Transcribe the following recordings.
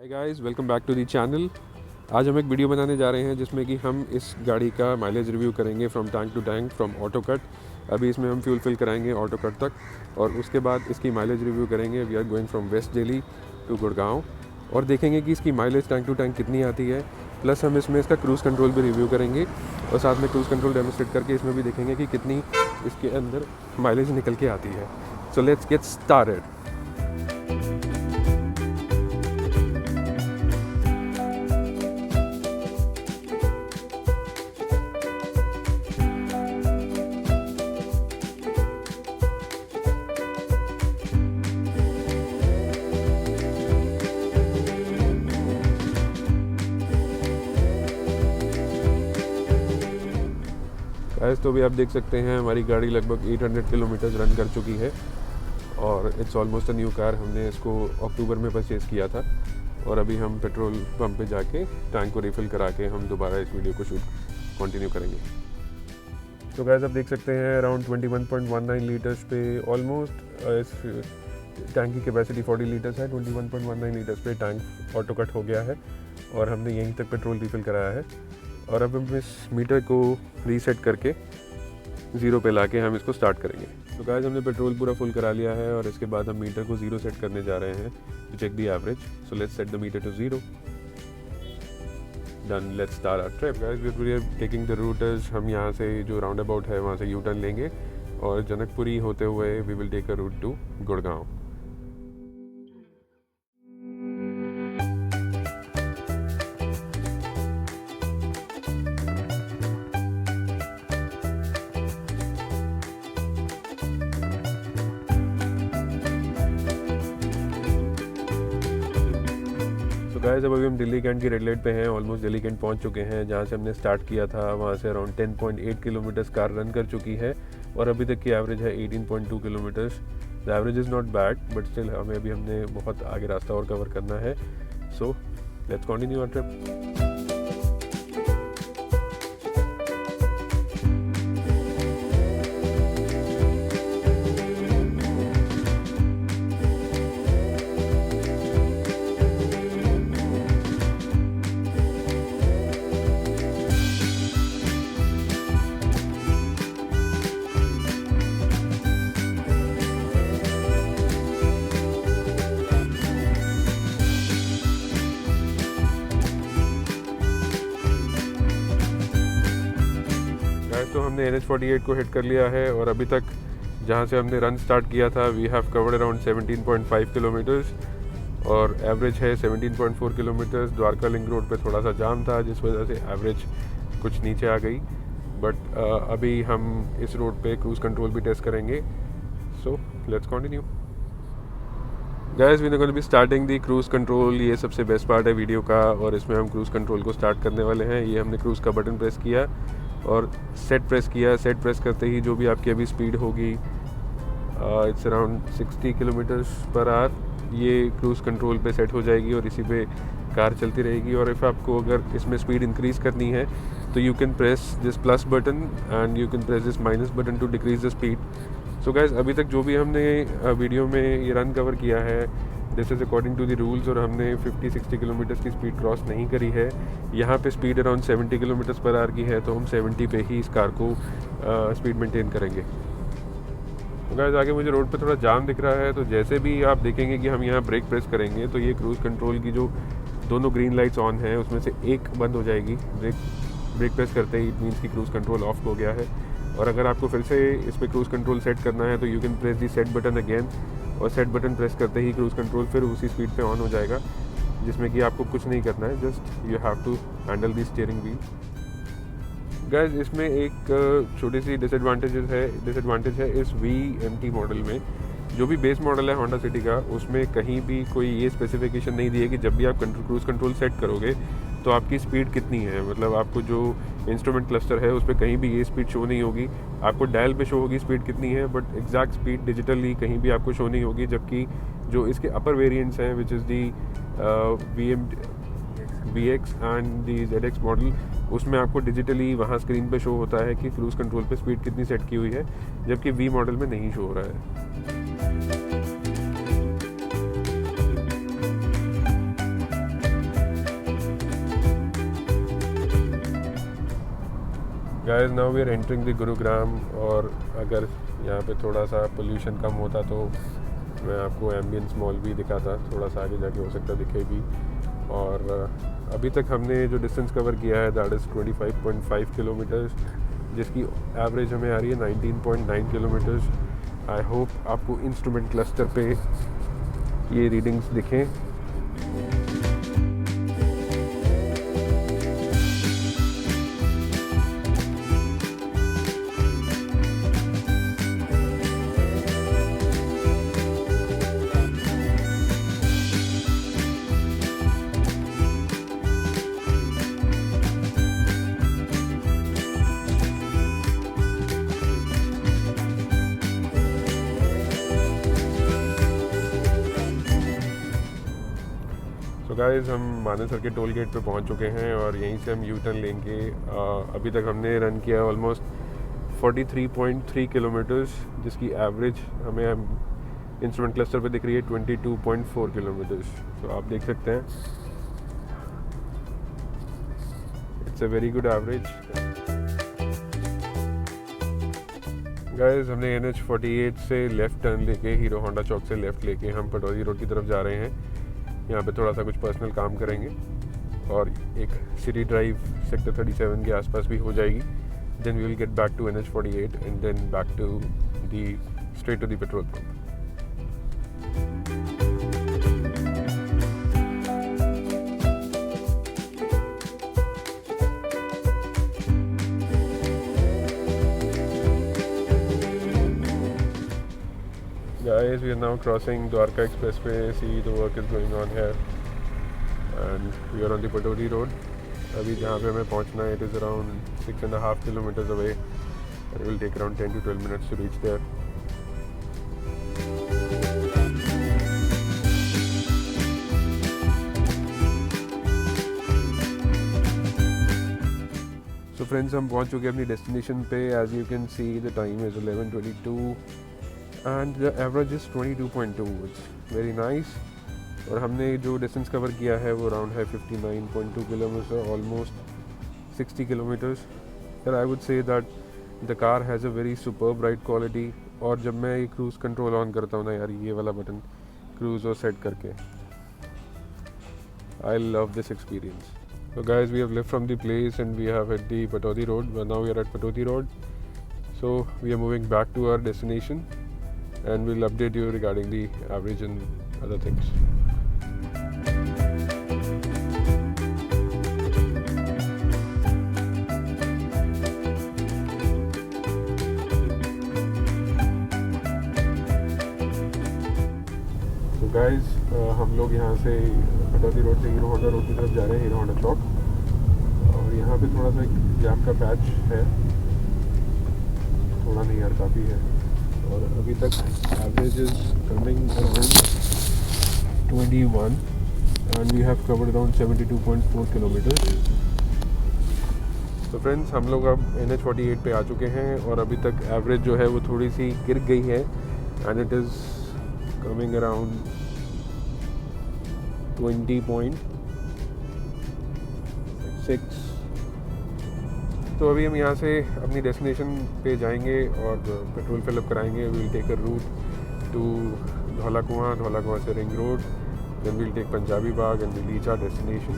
Hi guys, welcome back to the channel. आज हम एक वीडियो बनाने जा रहे हैं जिसमें कि हम इस गाड़ी का माइलेज रिव्यू करेंगे from tank to tank, from auto cut. अभी इसमें हम फ्यूल फिल कराएंगे ऑटो कट तक और उसके बाद इसकी माइलेज रिव्यू करेंगे। We are going from west Delhi to Gurgaon और देखेंगे कि इसकी माइलेज टैंक टू टैंक कितनी आती है। प्लस हम इसमें इसका क्रूज़ कंट्रोल भी रिव्यू करेंगे और साथ में क्रूज़ कंट्रोल डेमोस्ट्रेट करके इसमें भी देखेंगे कि कितनी इसके अंदर माइलेज निकल के आती है। So let's get started. Guys, तो भी आप देख सकते हैं हमारी गाड़ी लगभग 800 किलोमीटर रन कर चुकी है और it's almost a new car. हमने इसको अक्टूबर में परचेज़ किया था और अभी हम पेट्रोल पंप पे जाके टैंक को रिफ़िल करा के हम दोबारा इस वीडियो को शूट कंटिन्यू करेंगे। तो गाइस, आप देख सकते हैं अराउंड 21.19 लीटर्स पे ऑलमोस्ट इस टैंक की कैपेसिटी 40 लीटर्स है। 21.19 लीटर्स पे टैंक ऑटो कट हो गया है और हमने यहीं तक पेट्रोल रिफ़िल कराया है और अब हम इस मीटर को रीसेट करके ज़ीरो पे लाके हम इसको स्टार्ट करेंगे। तो गाइस, हमने पेट्रोल पूरा फुल करा लिया है और इसके बाद हम मीटर को ज़ीरो सेट करने जा रहे हैं to check the average. So let's set the meter to zero. Done, let's start our trip. Guys, we are taking the route as हम यहाँ से जो राउंड अबाउट है वहाँ से यू टर्न लेंगे और जनकपुरी होते हुए we will take a route to Gurgaon. Guys, अब अभी हम दिल्ली कैंट की रेड लाइट पे हैं। ऑलमोस्ट दिल्ली कैंट पहुंच चुके हैं। जहां से हमने स्टार्ट किया था वहां से अराउंड 10.8 किलोमीटर्स कार रन कर चुकी है और अभी तक की एवरेज है 18.2 kilometres. The average is not bad but still हमने बहुत आगे रास्ता और कवर करना है। So let's continue our trip. तो हमने NH48 को हिट कर लिया है और अभी तक जहाँ से हमने रन स्टार्ट किया था we have covered around 17.5 kilometres और एवरेज है 17.4 किलोमीटर्स। द्वारका लिंक रोड पे थोड़ा सा जाम था जिस वजह से एवरेज कुछ नीचे आ गई बट अभी हम इस रोड पे क्रूज़ कंट्रोल भी टेस्ट करेंगे। So let's continue. Guys, we are going to be starting the cruise control. ये सबसे बेस्ट पार्ट है वीडियो का और इसमें हम क्रूज़ कंट्रोल को स्टार्ट करने वाले हैं। ये हमने क्रूज़ का बटन प्रेस किया और सेट प्रेस किया। सेट प्रेस करते ही जो भी आपकी अभी स्पीड होगी it's around 60 kilometres per hour, ये क्रूज़ कंट्रोल पे सेट हो जाएगी और इसी पे कार चलती रहेगी। और इफ़ आपको अगर इसमें स्पीड इंक्रीज़ करनी है तो you can press this plus button and you can press this minus button to decrease the speed. So guys, अभी तक जो भी हमने वीडियो में ये रन कवर किया है this is according to the rules और हमने 50-60 किलोमीटर्स की स्पीड क्रॉस नहीं करी है। यहाँ पे speed around 70 kilometres per hour की है तो हम 70 पे ही इस कार को स्पीड मेंटेन करेंगे। तो गाइस, आगे मुझे रोड पे थोड़ा जाम दिख रहा है तो जैसे भी आप देखेंगे कि हम यहाँ ब्रेक प्रेस करेंगे तो ये क्रूज़ कंट्रोल की जो दोनों ग्रीन लाइट्स ऑन है उसमें से एक बंद हो जाएगी। ब्रेक प्रेस करते ही इट मीन्स कि क्रूज़ कंट्रोल ऑफ हो गया है। और अगर आपको फिर से इस पर क्रूज़ कंट्रोल सेट करना है तो you can press the set button again और सेट बटन प्रेस करते ही क्रूज़ कंट्रोल फिर उसी स्पीड पे ऑन हो जाएगा जिसमें कि आपको कुछ नहीं करना है, just you have to handle the steering wheel. Guys, इसमें एक छोटी सी डिसएडवांटेज है इस VMT मॉडल में। जो भी बेस मॉडल है होंडा सिटी का उसमें कहीं भी कोई ये स्पेसिफिकेशन नहीं दी है कि जब भी आप क्रूज़ कंट्रोल सेट करोगे तो आपकी स्पीड कितनी है। मतलब आपको जो इंस्ट्रूमेंट क्लस्टर है उस पर कहीं भी ये स्पीड शो नहीं होगी। आपको डायल पे शो होगी स्पीड कितनी है बट एग्जैक्ट स्पीड डिजिटली कहीं भी आपको शो नहीं होगी। जबकि जो इसके अपर वेरिएंट्स हैं which is the VX and the ZX model उसमें आपको डिजिटली वहाँ स्क्रीन पे शो होता है कि क्रूज़ कंट्रोल पे स्पीड कितनी सेट की हुई है, जबकि V मॉडल में नहीं शो हो रहा है। Guys now we are entering the Gurugram, और अगर यहाँ पे थोड़ा सा पोल्यूशन कम होता तो मैं आपको एम्बियंस मॉल भी दिखाता, थोड़ा सा आगे जाके हो सकता दिखे भी। और अभी तक हमने जो डिस्टेंस कवर किया है दैट इज़ 25.5 किलोमीटर्स, जिसकी एवरेज हमें आ रही है 19.9 किलोमीटर्स। आई होप आपको इंस्ट्रूमेंट क्लस्टर पे ये रीडिंग्स दिखें। तो गाइस हम मानेसर के टोल गेट पे पहुंच चुके हैं और यहीं से हम यू टर्न लेंगे। अभी तक हमने रन किया ऑलमोस्ट 43.3 किलोमीटर्स, जिसकी एवरेज हमें इंस्ट्रूमेंट क्लस्टर पे दिख रही है 22.4 किलोमीटर्स। तो आप देख सकते हैं it's a very good average. Guys हमने NH48 से लेफ़्ट टर्न लेके हीरो होंडा चौक से लेफ़्ट लेके हम पटौदी रोड की तरफ जा रहे हैं। यहाँ पे थोड़ा सा कुछ पर्सनल काम करेंगे और एक सिटी ड्राइव सेक्टर 37 के आसपास भी हो जाएगी। Then we will get back to NH48 and then back to the straight to the petrol pump. Guys, we are now crossing Dwarka Expressway. See, the work is going on here, and we are on the Patodi Road. अभी जहाँ पे हमें पहुँचना है, it is around 6.5 kilometers away, and it will take around 10 to 12 minutes to reach there. So friends, हम पहुँच चुके हैं अपनी destination पे। As you can see, the time is 11:22. And the average is 22.2, it's very nice. और हमने जो distance cover किया है वो अराउंड है 59.2 kilometre, almost 60 kilometres. And I would say that the car has a very superb ride quality. और जब मैं ये क्रूज़ कंट्रोल ऑन करता हूँ ना यार, ये वाला बटन क्रूज़ और सेट करके, I love this experience. So guys, we have left from the place and we have hit the Patodi Road. Well, now we are at Patodi Road. So we are moving back to our destination and we'll update you regarding the average and other things. So guys, हम लोग यहाँ से Pataudi road से hero Honda road की तरफ जा रहे हैं, हीरो होंडा चौक। और यहाँ पे थोड़ा सा एक जाम का पैच है, थोड़ा नहीं यार काफ़ी है। और अभी तक average is coming around 21 and we have covered around 72.4 kilometre. तो फ्रेंड्स, हम लोग अब NH48 पे आ चुके हैं और अभी तक एवरेज जो है वो थोड़ी सी गिर गई है and it is coming around 20.6। तो अभी हम यहाँ से अपनी डेस्टिनेशन पे जाएंगे और पेट्रोल फिलअप कराएंगे। We will take a route to Dhaula Kuan से ring road, then we will take Punjabi Bagh and we reach our destination.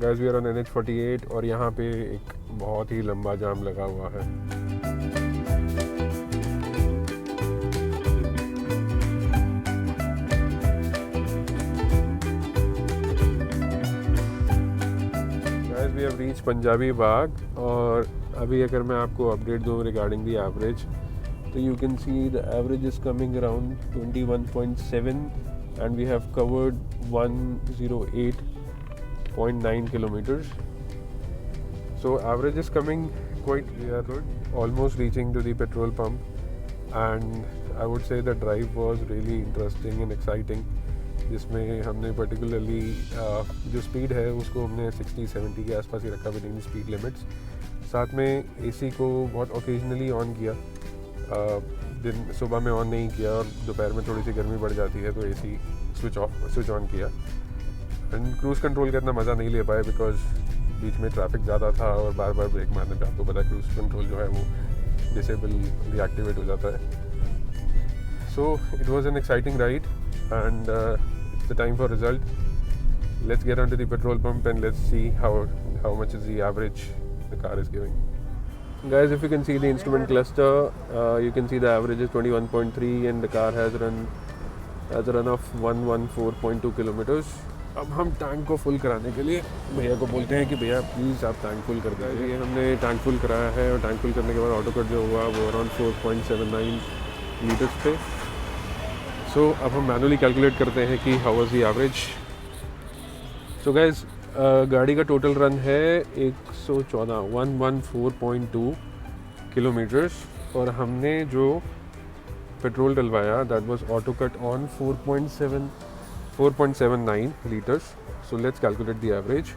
Guys, we are on NH48 और यहाँ पे एक बहुत ही लंबा जाम लगा हुआ है। Guys, we have reach Punjabi Bagh और अभी अगर मैं आपको अपडेट दूँ रिगार्डिंग द एवरेज, तो you can see the average is coming around 21.7 and we have covered 108.9 kilometers. So average is coming quite good, almost reaching to the petrol pump, and I would say the drive was really interesting and exciting. जिसमें हमने particularly जो speed है उसको हमने 60-70 के आसपास ही रखा with speed limits. साथ में एसी को बहुत ओकेजनली ऑन किया, दिन सुबह में ऑन नहीं किया, और दोपहर में थोड़ी सी गर्मी बढ़ जाती है तो एसी स्विच ऑन किया। एंड क्रूज़ कंट्रोल का इतना मज़ा नहीं ले पाए बिकॉज बीच में ट्रैफिक ज़्यादा था और बार बार ब्रेक मारने पे आपको पता क्रूज़ कंट्रोल जो है वो डिसेबल डीएक्टिवेट हो जाता है। So it was an exciting ride and it's the time for result. Let's get on to the petrol pump and let's see how much is the average the car is giving. Guys, if you can see the instrument cluster, you can see the average is 21.3 and the car has a run of 114.2 kilometers. अब हम tank को full कराने के लिए भैया को बोलते हैं कि भैया प्लीज़ आप टैंक फुल कर दीजिए। हमने टैंक फुल कराया है और टैंक फुल करने के बाद ऑटो कट जो हुआ वो अराउंड 4.79 लीटर्स पे। सो अब हम मैनुअली कैलकुलेट करते हैं कि how was the average. So guys, गाड़ी का टोटल रन है 114.2 किलोमीटर्स और हमने जो पेट्रोल डलवाया that was auto cut on 4.79 liters. So let's calculate the average.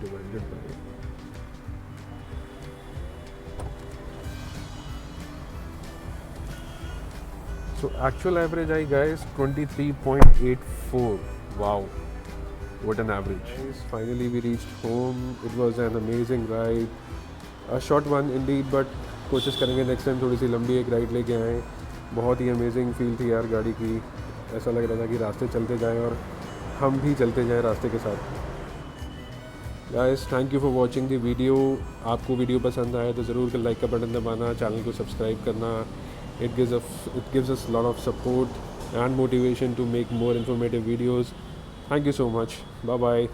Divided by so actual average I guys 23.84. Wow, what an average. Guys, finally we reached home. It was an amazing ride. Short one Indeed, but कोशिश करेंगे next time थोड़ी सी लंबी एक ride लेके आएँ। बहुत ही amazing feel थी यार गाड़ी की। ऐसा लग रहा था कि रास्ते चलते जाएं और हम भी चलते जाएं रास्ते के साथ। Guys, thank you for watching the video. आपको वीडियो पसंद आए तो ज़रूर लाइक का बटन दबाना, चैनल को सब्सक्राइब करना। It gives us lot of support and motivation to make more informative videos. Thank you so much. Bye bye.